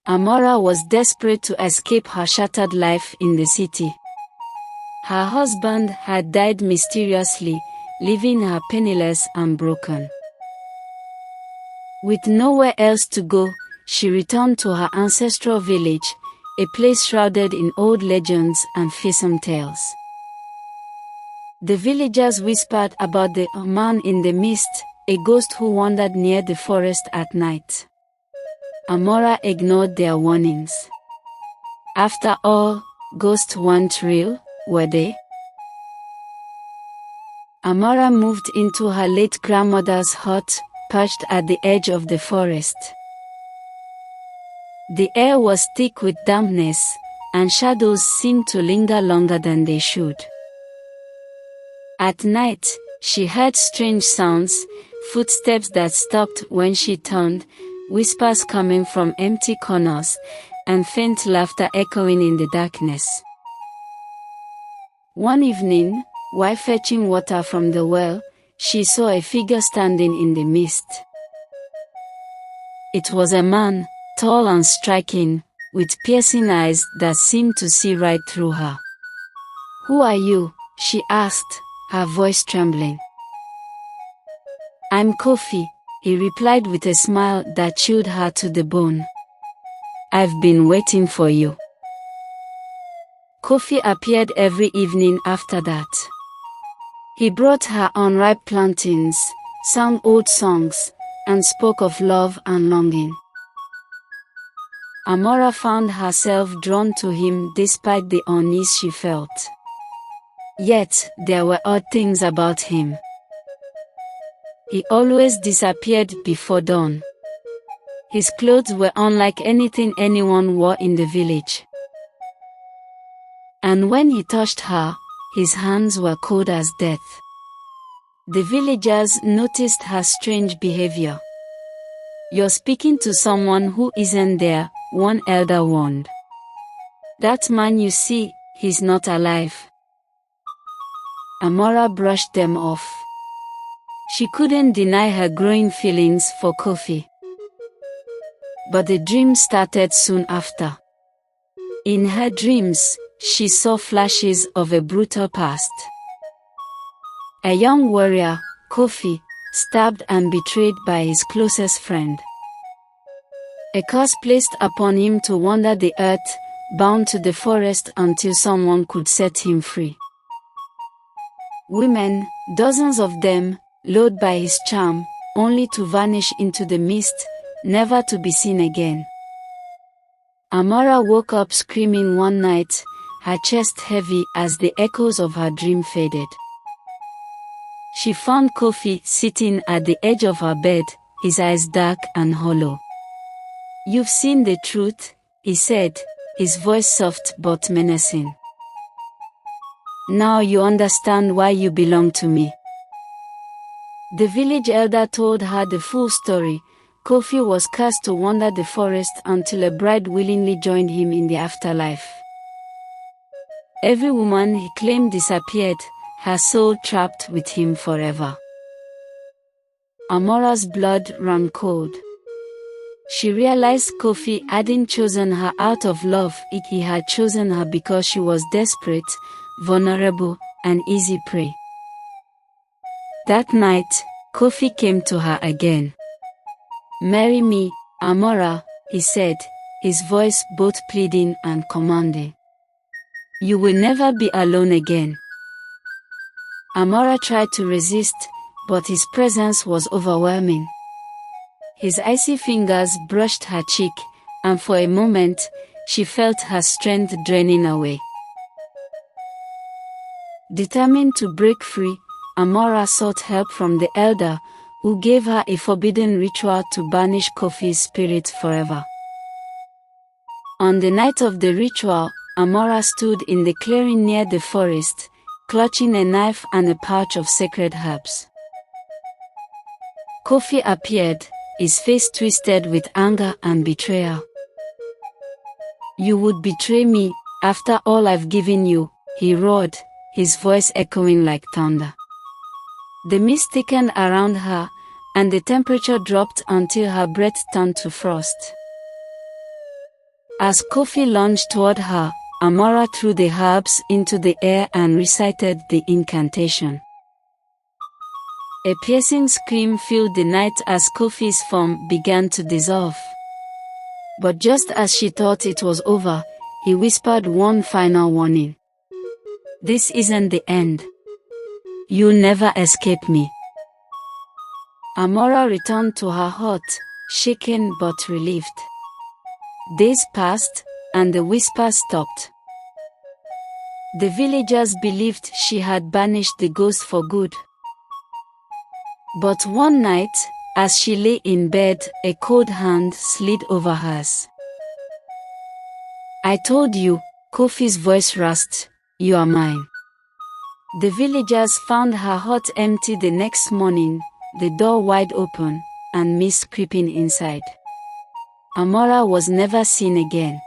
Amara was desperate to escape her shattered life in the city. Her husband had died mysteriously, leaving her penniless and broken. With nowhere else to go, she returned to her ancestral village, a place shrouded in old legends and fearsome tales. The villagers whispered about the man in the mist, a ghost who wandered near the forest at night. Amara ignored their warnings. After all, ghosts weren't real, were they? Amara moved into her late grandmother's hut, perched at the edge of the forest. The air was thick with dampness, and shadows seemed to linger longer than they should. At night, she heard strange sounds, footsteps that stopped when she turned, whispers coming from empty corners, and faint laughter echoing in the darkness. One evening, while fetching water from the well, she saw a figure standing in the mist. It was a man, tall and striking, with piercing eyes that seemed to see right through her. "Who are you?" she asked, her voice trembling. "I'm Kofi," he replied with a smile that chilled her to the bone. "I've been waiting for you." Kofi appeared every evening after that. He brought her unripe plantains, sang old songs, and spoke of love and longing. Amara found herself drawn to him despite the unease she felt. Yet, there were odd things about him. He always disappeared before dawn. His clothes were unlike anything anyone wore in the village. And when he touched her, his hands were cold as death. The villagers noticed her strange behavior. "You're speaking to someone who isn't there," one elder warned. "That man you see, he's not alive." Amara brushed them off. She couldn't deny her growing feelings for Kofi. But the dream started soon after. In her dreams, she saw flashes of a brutal past. A young warrior, Kofi, stabbed and betrayed by his closest friend. A curse placed upon him to wander the earth, bound to the forest until someone could set him free. Women, dozens of them, lured by his charm, only to vanish into the mist, never to be seen again. Amara woke up screaming one night, her chest heavy as the echoes of her dream faded. She found Kofi sitting at the edge of her bed, his eyes dark and hollow. "You've seen the truth," he said, his voice soft but menacing. "Now you understand why you belong to me." The village elder told her the full story. Kofi was cursed to wander the forest until a bride willingly joined him in the afterlife. Every woman he claimed disappeared, her soul trapped with him forever. Amara's blood ran cold. She realized Kofi hadn't chosen her out of love, he had chosen her because she was desperate, vulnerable, and easy prey. That night, Kofi came to her again. "Marry me, Amara," he said, his voice both pleading and commanding. "You will never be alone again." Amara tried to resist, but his presence was overwhelming. His icy fingers brushed her cheek, and for a moment, she felt her strength draining away. Determined to break free, Amara sought help from the elder, who gave her a forbidden ritual to banish Kofi's spirit forever. On the night of the ritual, Amara stood in the clearing near the forest, clutching a knife and a pouch of sacred herbs. Kofi appeared, his face twisted with anger and betrayal. "You would betray me, after all I've given you," he roared, his voice echoing like thunder. The mist thickened around her, and the temperature dropped until her breath turned to frost. As Kofi lunged toward her, Amara threw the herbs into the air and recited the incantation. A piercing scream filled the night as Kofi's form began to dissolve. But just as she thought it was over, he whispered one final warning. "This isn't the end. You'll never escape me." Amara returned to her hut, shaken but relieved. Days passed, and the whisper stopped. The villagers believed she had banished the ghost for good. But one night, as she lay in bed, a cold hand slid over hers. "I told you," Kofi's voice rasped, "you are mine." The villagers found her hut empty the next morning, the door wide open, and mist creeping inside. Amara was never seen again.